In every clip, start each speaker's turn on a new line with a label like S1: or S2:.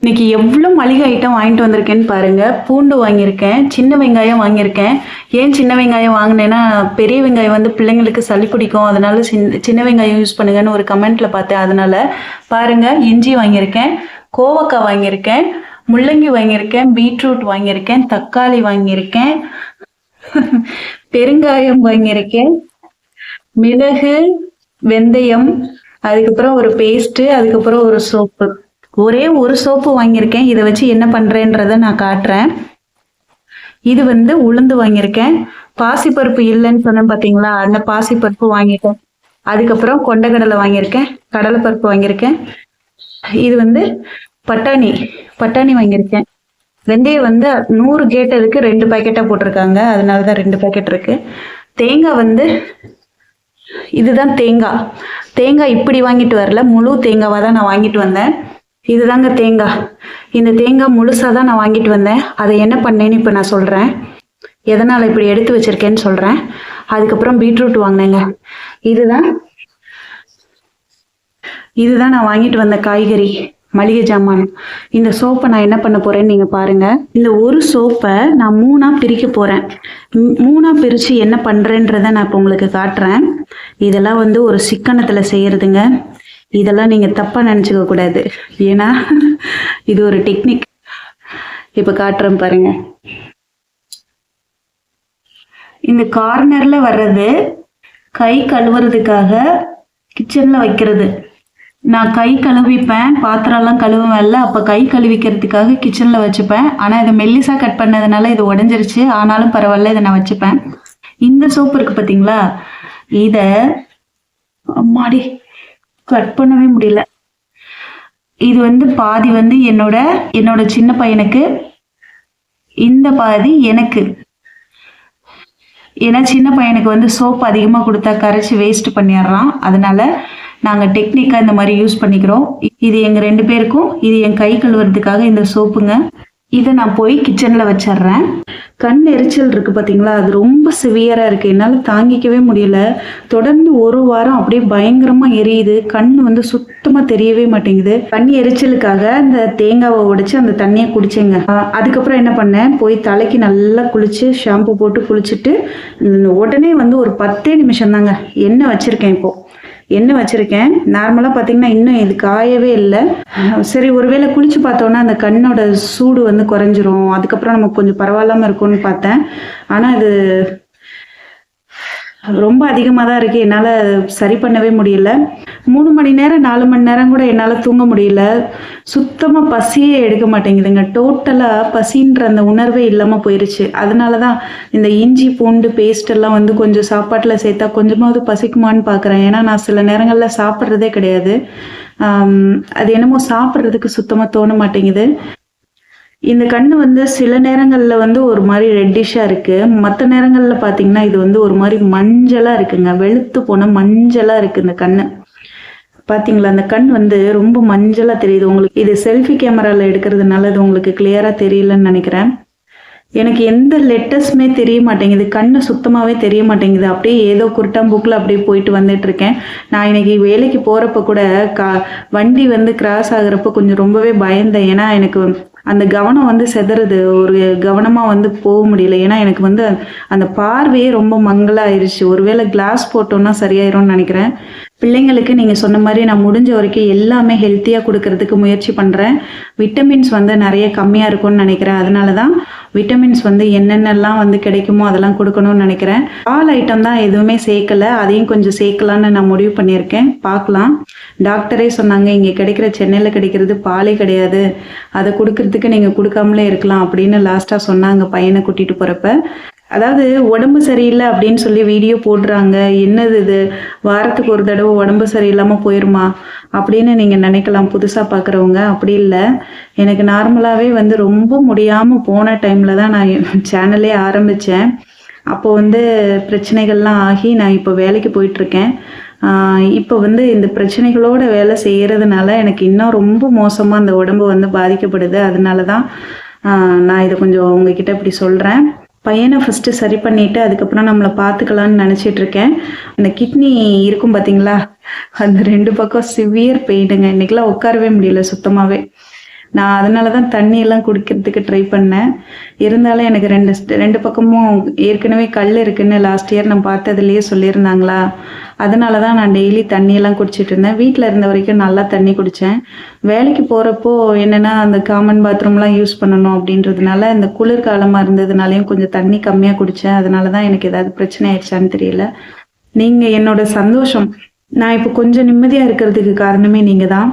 S1: இன்னைக்கு எவ்வளோ மளிகை ஐட்டம் வாங்கிட்டு வந்திருக்கேன்னு பாருங்க. பூண்டு வாங்கியிருக்கேன், சின்ன வெங்காயம் வாங்கியிருக்கேன். ஏன் சின்ன வெங்காயம் வாங்கினேன்னா, பெரிய வெங்காயம் வந்து பிள்ளைங்களுக்கு சளி பிடிக்கும். அதனால சின்ன வெங்காயம் யூஸ் பண்ணுங்கன்னு ஒரு கமெண்ட்ல பார்த்தேன். அதனால பாருங்க, இஞ்சி வாங்கியிருக்கேன், கோவக்காய் வாங்கியிருக்கேன், முள்ளங்கி வாங்கியிருக்கேன், பீட்ரூட் வாங்கியிருக்கேன், தக்காளி வாங்கியிருக்கேன், பெருங்காயம் வாங்கியிருக்கேன், மிளகு, வெந்தயம், அதுக்கப்புறம் ஒரு பேஸ்ட்டு, அதுக்கப்புறம் ஒரு சோப்பு. ஒரே ஒரு சோப்பு வாங்கியிருக்கேன். இதை வச்சு என்ன பண்ணுறேன்றதை நான் காட்டுறேன். இது வந்து உளுந்து வாங்கியிருக்கேன். பாசிப்பருப்பு இல்லைன்னு சொன்னேன் பார்த்தீங்களா, அந்த பாசிப்பருப்பு வாங்கிட்டேன். அதுக்கப்புறம் கொண்டக்கடலை வாங்கியிருக்கேன், கடலைப்பருப்பு வாங்கியிருக்கேன். இது வந்து பட்டாணி வாங்கியிருக்கேன். வெந்தயம் வந்து 100 கேட்டதுக்கு 2 பாக்கெட்டாக போட்டிருக்காங்க, அதனால தான் 2 பாக்கெட் இருக்கு. தேங்காய் வந்து இதுதான் தேங்காய் இப்படி வாங்கிட்டு வரல, முழு தேங்காவாக தான் நான் வாங்கிட்டு வந்தேன். இதுதாங்க தேங்காய். இந்த தேங்காய் முழுசாக தான் நான் வாங்கிட்டு வந்தேன். அதை என்ன பண்ணேன்னு இப்போ நான் சொல்கிறேன், எதனால் இப்படி எடுத்து வச்சிருக்கேன்னு சொல்கிறேன். அதுக்கப்புறம் பீட்ரூட் வாங்கினேங்க. இதுதான் நான் வாங்கிட்டு வந்த காய்கறி, மளிகை ஜாமான். இந்த சோப்பை நான் என்ன பண்ண போறேன்னு நீங்க பாருங்க. இந்த ஒரு சோப்பை நான் 3ஆ பிரிக்க போறேன். 3ஆ பிரிச்சு என்ன பண்றேன்றதை நான் இப்போ உங்களுக்கு காட்டுறேன். இதெல்லாம் வந்து ஒரு சிக்கனத்துல செய்யறதுங்க. இதெல்லாம் நீங்க தப்பா நினைச்சுக்க கூடாது, ஏன்னா இது ஒரு டெக்னிக். இப்ப காட்டுறேன் பாருங்க. இந்த கார்னர்ல வர்றது கை கழுவுறதுக்காக கிச்சன்ல வைக்கிறது. நான் கை கழுவிப்பேன், பாத்திரம்லாம் கழுவுவேன்ல, அப்போ கை கழுவிக்கிறதுக்காக கிச்சனில் வச்சுப்பேன். ஆனால் இதை மெல்லிசாக கட் பண்ணதுனால இது உடஞ்சிருச்சு. ஆனாலும் பரவாயில்ல, இதை நான் வச்சுப்பேன். இந்த சோப்பு இருக்கு பார்த்தீங்களா, இதை அம்மாடி கட் பண்ணவே முடியல. இது வந்து பாதி வந்து என்னோட சின்ன பையனுக்கு, இந்த பாதி எனக்கு. ஏன்னா சின்ன பையனுக்கு வந்து சோப்பு அதிகமாக கொடுத்தா கரைச்சி வேஸ்ட் பண்ணிடுறான். அதனால நாங்கள் டெக்னிக்காக இந்த மாதிரி யூஸ் பண்ணிக்கிறோம். இது எங்கள் 2 பேருக்கும். இது என் கை கழுவுறதுக்காக இந்த சோப்புங்க. இதை நான் போய் கிச்சனில் வச்சிட்றேன். கண் எரிச்சல் இருக்குது பார்த்தீங்களா, அது ரொம்ப சிவியராக இருக்குது. என்னால் தாங்கிக்கவே முடியல. தொடர்ந்து 1 வாரம் அப்படியே பயங்கரமாக எரியுது. கண் வந்து சுத்தமாக தெரியவே மாட்டேங்குது. கண் எரிச்சலுக்காக அந்த தேங்காவை உடைச்சு அந்த தண்ணியை குடிச்சேங்க. அதுக்கப்புறம் என்ன பண்ணேன், போய் தலைக்கு நல்லா குளிச்சு ஷாம்பு போட்டு குளிச்சுட்டு உடனே வந்து ஒரு 10 நிமிஷம் தாங்க எண்ணெய் வச்சுருக்கேன். எண்ணெய் வச்சுருக்கேன். நார்மலாக பார்த்தீங்கன்னா இன்னும் இது காயவே இல்லை. சரி, ஒருவேளை குளிச்சு பார்த்தோன்னா அந்த கண்ணோட சூடு வந்து குறைஞ்சிரும், அதுக்கப்புறம் நமக்கு கொஞ்சம் பரவாயில்லாமல் இருக்கும்னு பார்த்தேன். ஆனால் இது ரொம்ப அதிகமாக தான் இருக்குது. என்னால் சரி பண்ணவே முடியல. 3 மணி நேரம் 4 மணி நேரம் கூட என்னால் தூங்க முடியல. சுத்தமாக பசியே எடுக்க மாட்டேங்குதுங்க. டோட்டலாக பசின்ற அந்த உணர்வே இல்லாமல் போயிடுச்சு. அதனால தான் இந்த இஞ்சி பூண்டு பேஸ்ட் எல்லாம் வந்து கொஞ்சம் சாப்பாட்டில் சேர்த்தா கொஞ்சமாவது பசிக்குமான்னு பார்க்குறேன். ஏன்னா நான் சில நேரங்களில் சாப்பிட்றதே கிடையாது. அது என்னமோ சாப்பிட்றதுக்கு சுத்தமாக தோண மாட்டேங்குது. இந்த கண்ணு வந்து சில நேரங்களில் வந்து ஒரு மாதிரி ரெட்டிஷாக இருக்குது. மற்ற நேரங்களில் பார்த்தீங்கன்னா இது வந்து ஒரு மாதிரி மஞ்சளாக இருக்குங்க. வெளுத்து போன மஞ்சளாக இருக்குது இந்த கண்ணு. பார்த்தீங்களா, அந்த கண் வந்து ரொம்ப மஞ்சளாக தெரியுது உங்களுக்கு. இது செல்ஃபி கேமராவில் எடுக்கிறதுனால இது உங்களுக்கு கிளியராக தெரியலன்னு நினைக்கிறேன். எனக்கு எந்த லெட்டர்ஸுமே தெரிய மாட்டேங்குது. கண்ணு சுத்தமாகவே தெரிய மாட்டேங்குது. அப்படியே ஏதோ குருட்டாம்பூக்கில் அப்படியே போயிட்டு வந்துட்டு இருக்கேன். நான் இன்னைக்கு வேலைக்கு போகிறப்ப கூட வண்டி வந்து கிராஸ் ஆகுறப்ப கொஞ்சம் ரொம்பவே பயந்தேன். ஏன்னா எனக்கு அந்த கவனம் வந்து செதறுது. ஒரு கவனமாக வந்து போக முடியல. ஏன்னா எனக்கு வந்து அந்த பார்வையே ரொம்ப மங்கலாயிருச்சு. ஒருவேளை கிளாஸ் போட்டோன்னா சரியாயிரும்னு நினைக்கிறேன். பிள்ளைங்களுக்கு நீங்கள் சொன்ன மாதிரி நான் முடிஞ்ச வரைக்கும் எல்லாமே ஹெல்த்தியாக கொடுக்கறதுக்கு முயற்சி பண்ணுறேன். விட்டமின்ஸ் வந்து நிறைய கம்மியாக இருக்கும்னு நினைக்கிறேன். அதனால தான் விட்டமின்ஸ் வந்து என்னென்னலாம் வந்து கிடைக்குமோ அதெல்லாம் கொடுக்கணும்னு நினைக்கிறேன். பால் ஐட்டம் தான் எதுவுமே சேர்க்கலை, அதையும் கொஞ்சம் சேர்க்கலான்னு நான் முடிவு பண்ணியிருக்கேன். பார்க்கலாம். டாக்டரே சொன்னாங்க, இங்கே கிடைக்கிற சென்னையில் கிடைக்கிறது பாலே கிடையாது, அதை கொடுக்கறதுக்கு நீங்கள் கொடுக்காமலே இருக்கலாம் அப்படின்னு லாஸ்ட்டாக சொன்னாங்க பையனை கூட்டிகிட்டு போகிறப்ப. அதாவது உடம்பு சரியில்லை அப்படின்னு சொல்லி வீடியோ போடுறாங்க. என்னது இது, வாரத்துக்கு ஒரு தடவை உடம்பு சரியில்லாமல் போயிருமா அப்படின்னு நீங்கள் நினைக்கலாம் புதுசாக பார்க்குறவங்க. அப்படி இல்லை, எனக்கு நார்மலாகவே வந்து ரொம்ப முடியாமல் போன டைமில் தான் நான் சேனலே ஆரம்பித்தேன். அப்போ வந்து பிரச்சனைகள்லாம் ஆகி நான் இப்போ வேலைக்கு போயிட்டுருக்கேன். இப்போ வந்து இந்த பிரச்சனைகளோட வேலை செய்கிறதுனால எனக்கு இன்னும் ரொம்ப மோசமாக அந்த உடம்பு வந்து பாதிக்கப்படுது. அதனால தான் நான் இதை கொஞ்சம் உங்ககிட்ட இப்படி சொல்கிறேன். பையனை ஃபஸ்ட்டு சரி பண்ணிவிட்டு அதுக்கப்புறம் நம்மளை பார்த்துக்கலான்னு நினச்சிட்ருக்கேன். அந்த கிட்னி இருக்கும் பார்த்தீங்களா, அந்த 2 பக்கம் சிவியர் பெயினுங்க. இன்றைக்கெலாம் உட்காரவே முடியல சுத்தமாகவே. நான் அதனால தான் தண்ணியெல்லாம் குடிக்கிறதுக்கு ட்ரை பண்ணேன். இருந்தாலும் எனக்கு ரெண்டு பக்கமும் ஏற்கனவே கல் இருக்குன்னு லாஸ்ட் இயர் நான் பார்த்ததுலேயே சொல்லியிருந்தாங்களா, அதனால தான் நான் டெய்லி தண்ணியெல்லாம் குடிச்சிட்டு இருந்தேன். வீட்டில் இருந்த வரைக்கும் நல்லா தண்ணி குடித்தேன். வேலைக்கு போகிறப்போ என்னென்னா அந்த காமன் பாத்ரூம்லாம் யூஸ் பண்ணணும் அப்படின்றதுனால இந்த குளிர்காலமாக இருந்ததுனாலையும் கொஞ்சம் தண்ணி கம்மியாக குடித்தேன். அதனால தான் எனக்கு ஏதாவது பிரச்சனை ஆயிடுச்சான்னு தெரியல. நீங்கள் என்னோட சந்தோஷம். நான் இப்போ கொஞ்சம் நிம்மதியாக இருக்கிறதுக்கு காரணமே நீங்கள் தான்.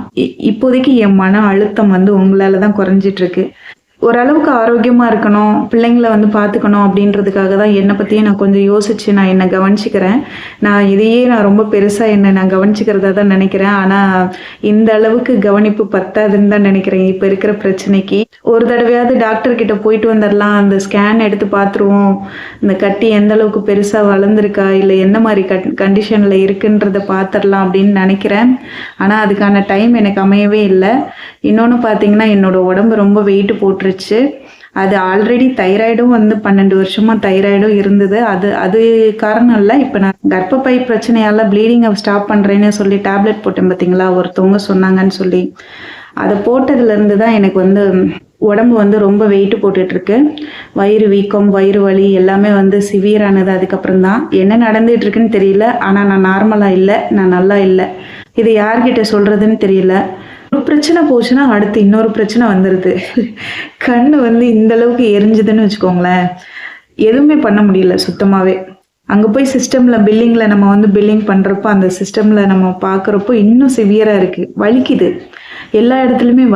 S1: இப்போதைக்கு என் மன அழுத்தம் வந்து உங்களால் தான் குறைஞ்சிட்டு இருக்கு. ஓரளவுக்கு ஆரோக்கியமாக இருக்கணும், பிள்ளைங்களை வந்து பார்த்துக்கணும் அப்படின்றதுக்காக தான் என்னை பற்றியே நான் கொஞ்சம் யோசித்து நான் என்னை கவனிச்சிக்கிறேன். நான் ரொம்ப பெருசாக என்னை நான் கவனிச்சிக்கிறதா தான் நினைக்கிறேன். ஆனால் இந்த அளவுக்கு கவனிப்பு பத்தாதுன்னு தான் நினைக்கிறேன் இப்போ இருக்கிற பிரச்சனைக்கு. ஒரு தடவையாவது டாக்டர்கிட்ட போயிட்டு வந்துடலாம், அந்த ஸ்கேன் எடுத்து பார்த்துருவோம், இந்த கட்டி எந்த அளவுக்கு பெருசாக வளர்ந்துருக்கா இல்லை என்ன மாதிரி கண்டிஷனில் இருக்குன்றதை பார்த்துடலாம் அப்படின்னு நினைக்கிறேன். ஆனால் அதுக்கான டைம் எனக்கு அமையவே இல்லை. இன்னொன்று பார்த்தீங்கன்னா என்னோடய உடம்பு ரொம்ப வெயிட் போட்டுருச்சு. அது ஆல்ரெடி தைராய்டும் வந்து 12 வருஷமாக தைராய்டும் இருந்தது. அது காரணம் இல்லை. இப்போ நான் கர்ப்பப்பை பிரச்சனையால் ப்ளீடிங்கை ஸ்டாப் பண்ணுறேன்னு சொல்லி டேப்லெட் போட்டேன் பார்த்தீங்களா, ஒருத்தவங்க சொன்னாங்கன்னு சொல்லி. அதை போட்டதுலேருந்து தான் எனக்கு வந்து உடம்பு வந்து ரொம்ப வெயிட் போட்டுட்ருக்கு. வயிறு வீக்கம், வயிறு வலி எல்லாமே வந்து சிவியரானது அதுக்கப்புறம் தான். என்ன நடந்துகிட்டு இருக்குன்னு தெரியல. ஆனால் நான் நார்மலாக இல்லை, நான் நல்லா இல்லை. இது யார்கிட்ட சொல்கிறதுன்னு தெரியல. ஒரு பிரச்சனை போச்சுன்னா அடுத்து இன்னொரு பிரச்சனை வந்துடுது. கண்ணு வந்து இந்த அளவுக்கு எரிஞ்சுதுன்னு வச்சுக்கோங்களேன், எதுவுமே பண்ண முடியல சுத்தமாகவே. அங்கே போய் சிஸ்டமில் பில்லிங்கில் நம்ம வந்து பில்லிங் பண்ணுறப்போ அந்த சிஸ்டமில் நம்ம பார்க்குறப்போ இன்னும் சிவியராக இருக்குது, வலிக்குது. எல்லா இடத்துலையுமே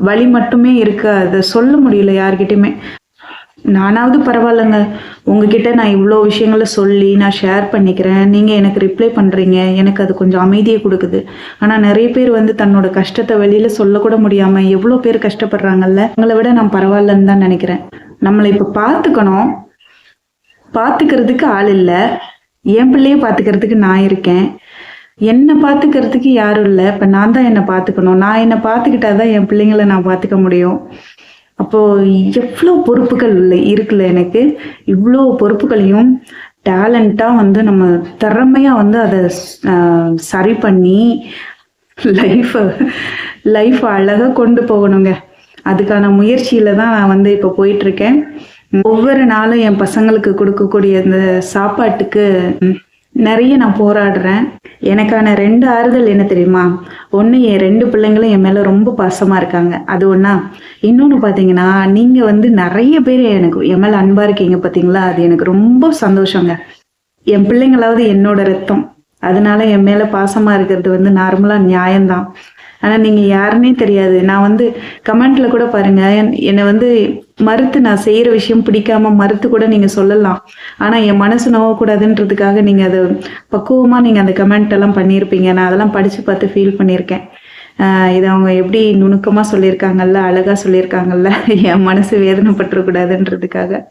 S1: வலி மட்டுமே இருக்கு. அதை சொல்ல முடியல யார்கிட்டையுமே. நானாவது பரவாயில்லைங்க, உங்ககிட்ட நான் இவ்வளோ விஷயங்களை சொல்லி நான் ஷேர் பண்ணிக்கிறேன், நீங்கள் எனக்கு ரிப்ளை பண்ணுறீங்க, எனக்கு அது கொஞ்சம் அமைதியை கொடுக்குது. ஆனால் நிறைய பேர் வந்து தன்னோட கஷ்டத்தை வெளியில் சொல்லக்கூட முடியாமல் எவ்வளோ பேர் கஷ்டப்படுறாங்கல்ல. உங்களை விட நான் பரவாயில்லன்னு தான் நினைக்கிறேன். நம்மளை இப்போ பார்த்துக்கிறதுக்கு ஆள் இல்லை. என் பிள்ளையை பார்த்துக்கிறதுக்கு நான் இருக்கேன். என்னை பார்த்துக்கிறதுக்கு யாரும் இல்லை. இப்போ நான் தான் என்னை பார்த்துக்கணும். நான் என்னை பார்த்துக்கிட்டா தான் என் பிள்ளைங்களை நான் பார்த்துக்க முடியும். அப்போது எவ்வளோ பொறுப்புகள் இருக்குல்ல எனக்கு. இவ்வளோ பொறுப்புகளையும் டேலண்ட்டாக வந்து நம்ம திறமையாக வந்து அதை சரி பண்ணி லைஃப் அழகாக கொண்டு போகணுங்க. அதுக்கான முயற்சியில் தான் நான் வந்து இப்போ போயிட்டுருக்கேன். ஒவ்வொரு நாளும் என் பசங்களுக்கு கொடுக்கக்கூடிய இந்த சாப்பாட்டுக்கு நிறைய நான் போராடுறேன். எனக்கான 2 ஆறுதல் என்ன தெரியுமா? ஒன்று, என் 2 பிள்ளைங்களும் என் மேலே ரொம்ப பாசமாக இருக்காங்க, அது ஒன்றா. இன்னொன்று பார்த்தீங்கன்னா, நீங்கள் வந்து நிறைய பேர் என் மேலே அன்பாக இருக்கீங்க பார்த்தீங்களா, அது எனக்கு ரொம்ப சந்தோஷங்க. என் பிள்ளைங்களாவது என்னோட ரத்தம், அதனால என் மேலே பாசமாக இருக்கிறது வந்து நார்மலாக நியாயம்தான். ஆனால் நீங்கள் யாருன்னே தெரியாது. நான் வந்து கமெண்ட்டில் கூட பாருங்கள், என்னை வந்து மறுத்து நான் செய்கிற விஷயம் பிடிக்காம மறுத்து கூட நீங்கள் சொல்லலாம். ஆனால் என் மனசு நோவக்கூடாதுன்றதுக்காக நீங்கள் அதை பக்குவமாக நீங்கள் அந்த கமெண்ட் எல்லாம் பண்ணியிருப்பீங்க. நான் அதெல்லாம் படித்து பார்த்து ஃபீல் பண்ணியிருக்கேன். இதை அவங்க எப்படி நுணுக்கமாக சொல்லியிருக்காங்கல்ல, அழகாக சொல்லியிருக்காங்கல்ல, என் மனசு வேதனைப்பட்டுறக்கூடாதுன்றதுக்காக.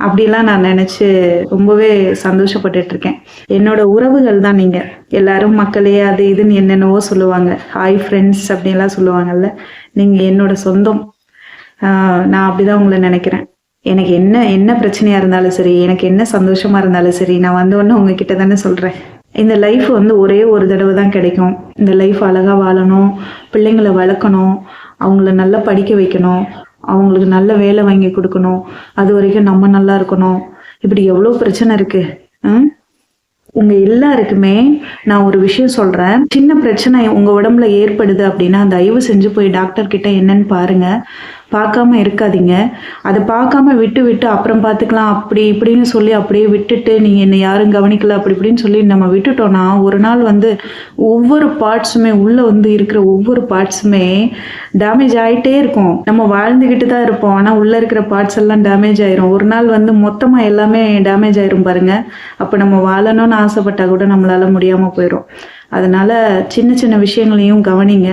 S1: அப்படிலாம் நான் நினச்சி ரொம்பவே சந்தோஷப்பட்டுட்ருக்கேன். என்னோட உறவுகள் தான் நீங்கள் எல்லாரும். மக்களே அது இதுன்னு என்னென்னவோ சொல்லுவாங்க, ஹாய் ஃப்ரெண்ட்ஸ் அப்படின்லாம் சொல்லுவாங்கல்ல, நீங்கள் என்னோட சொந்தம். நான் அப்படிதான் உங்களை நினைக்கிறேன். எனக்கு என்ன பிரச்சனையாக இருந்தாலும் சரி, எனக்கு என்ன சந்தோஷமாக இருந்தாலும் சரி, நான் வந்தோடனே உங்ககிட்ட தானே சொல்கிறேன். இந்த லைஃப் வந்து ஒரே ஒரு தடவை தான் கிடைக்கும். இந்த லைஃப் அழகாக வாழணும், பிள்ளைங்களை வளர்க்கணும், அவங்கள நல்லா படிக்க வைக்கணும், அவங்களுக்கு நல்ல வேலை வாங்கி கொடுக்கணும், அது வரைக்கும் நம்ம நல்லா இருக்கணும். இப்படி எவ்வளோ பிரச்சனை இருக்குது. உங்கள் எல்லாருக்குமே நான் ஒரு விஷயம் சொல்கிறேன். சின்ன பிரச்சனை உங்கள் உடம்புல ஏற்படுது அப்படின்னா தயவு செஞ்சு போய் டாக்டர்கிட்ட என்னன்னு பாருங்கள். பார்க்காம இருக்காதீங்க. அதை பார்க்காம விட்டு அப்புறம் பார்த்துக்கலாம் அப்படி இப்படின்னு சொல்லி அப்படியே விட்டுட்டு நீங்கள் என்னை யாரும் கவனிக்கல அப்படி இப்படின்னு சொல்லி நம்ம விட்டுட்டோன்னா ஒரு நாள் வந்து ஒவ்வொரு பார்ட்ஸுமே உள்ளே வந்து இருக்கிற ஒவ்வொரு பார்ட்ஸுமே டேமேஜ் ஆகிட்டே இருக்கும். நம்ம வாழ்ந்துக்கிட்டு தான் இருப்போம், ஆனால் உள்ளே இருக்கிற பார்ட்ஸ் எல்லாம் டேமேஜ் ஆயிரும். ஒரு நாள் வந்து மொத்தமாக எல்லாமே டேமேஜ் ஆயிரும் பாருங்கள். அப்போ நம்ம வாழணும்னு ஆசைப்பட்டால் கூட நம்மளால் முடியாமல் போயிடும். அதனால் சின்ன விஷயங்களையும் கவனிங்க.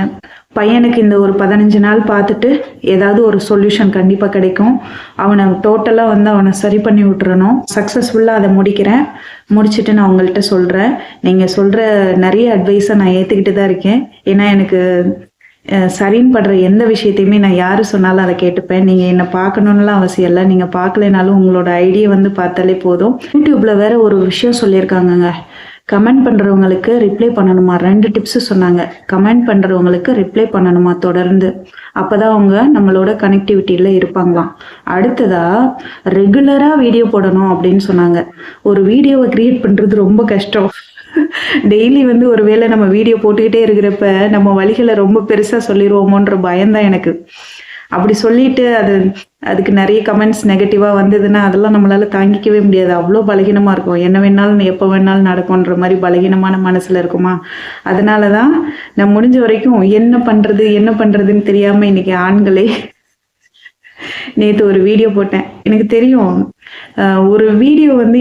S1: பையனுக்கு இந்த ஒரு 15 நாள் பார்த்துட்டு ஏதாவது ஒரு சொல்யூஷன் கண்டிப்பாக கிடைக்கும். அவனை டோட்டலாக வந்து அவனை சரி பண்ணி விட்டுறணும். சக்ஸஸ்ஃபுல்லாக அதை முடிச்சுட்டு நான் உங்கள்கிட்ட சொல்கிறேன். நீங்கள் சொல்கிற நிறைய அட்வைஸை நான் ஏற்றுக்கிட்டு தான் இருக்கேன். ஏன்னா எனக்கு சரின்னு படுற எந்த விஷயத்தையுமே நான் யார் சொன்னாலும் அதை கேட்டுப்பேன். நீங்கள் என்னை பார்க்கணுன்னுலாம் அவசியம் இல்லை. நீங்கள் பார்க்கலைனாலும் உங்களோட ஐடியா வந்து பார்த்தாலே போதும். யூடியூப்பில் வேறு ஒரு விஷயம் சொல்லியிருக்காங்கங்க, கமெண்ட் பண்ணுறவங்களுக்கு ரிப்ளை பண்ணணுமா. 2 டிப்ஸு சொன்னாங்க. கமெண்ட் பண்ணுறவங்களுக்கு ரிப்ளை பண்ணணுமா தொடர்ந்து. அப்போ தான் அவங்க நம்மளோட கனெக்டிவிட்டியில் இருப்பாங்களாம். அடுத்ததா ரெகுலராக வீடியோ போடணும் அப்படின்னு சொன்னாங்க. ஒரு வீடியோவை க்ரியேட் பண்ணுறது ரொம்ப கஷ்டம். டெய்லி வந்து ஒரு வேளை நம்ம வீடியோ போட்டுக்கிட்டே இருக்கிறப்ப நம்ம வழிகளை ரொம்ப பெருசாக சொல்லிடுவோமோன்ற பயம்தான் எனக்கு. அப்படி சொல்லிட்டு அதுக்கு நிறைய கமெண்ட்ஸ் நெகட்டிவாக வந்ததுன்னா அதெல்லாம் நம்மளால தாங்கிக்கவே முடியாது. அவ்வளோ பலகீனமாக இருக்கும். என்ன வேணாலும் எப்போ வேணாலும் நடக்கும்ன்ற மாதிரி பலகீனமான மனசில் இருக்குமா. அதனால தான் நான் முடிஞ்ச வரைக்கும் என்ன பண்ணுறதுன்னு தெரியாமல் இன்னைக்கு ஆண்களே நேற்று ஒரு வீடியோ போட்டேன். எனக்கு தெரியும் ஒரு வீடியோ வந்து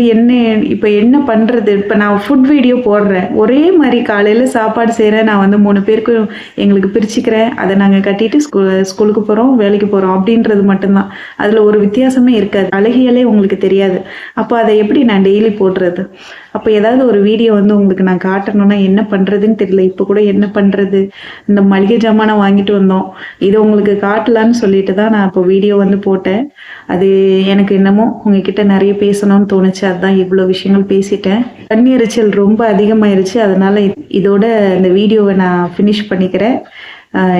S1: என்ன பண்ணுறது. இப்போ நான் ஃபுட் வீடியோ போடுறேன், ஒரே மாதிரி காலையில் சாப்பாடு செய்கிறேன், நான் வந்து 3 பேருக்கும் எங்களுக்கு பிரிச்சுக்கிறேன், அதை நாங்கள் கட்டிட்டு ஸ்கூலுக்கு போகிறோம், வேலைக்கு போகிறோம் அப்படின்றது மட்டும்தான். அதில் ஒரு வித்தியாசமே இருக்காது. அழகியலே உங்களுக்கு தெரியாது. அப்போ அதை எப்படி நான் டெய்லி போடுறது? அப்போ ஏதாவது ஒரு வீடியோ வந்து உங்களுக்கு நான் காட்டணும்னா என்ன பண்ணுறதுன்னு தெரியல. இப்போ கூட என்ன பண்ணுறது, இந்த மளிகை ஜாமானை வாங்கிட்டு வந்தோம், இதை உங்களுக்கு காட்டலான்னு சொல்லிட்டு தான் நான் இப்போ வீடியோ வந்து போட்டேன். அது எனக்கு என்னமோ உங்ககிட்ட நிறைய பேசணும்னு தோணுச்சு. அதுதான் இவ்வளோ விஷயங்கள் பேசிட்டேன். தண்ணீரிச்சல் ரொம்ப அதிகமாயிருச்சு. அதனால இதோட இந்த வீடியோவை நான் ஃபினிஷ் பண்ணிக்கிறேன்.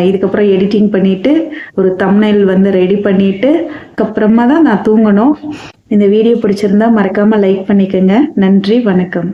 S1: இதுக்கப்புறம் எடிட்டிங் பண்ணிவிட்டு ஒரு தம்ப்நெயில் வந்து ரெடி பண்ணிவிட்டு அதுக்கப்புறமா தான் நான் தூங்கணும். இந்த வீடியோ பிடிச்சிருந்தா மறக்காமல் லைக் பண்ணிக்கோங்க. நன்றி, வணக்கம்.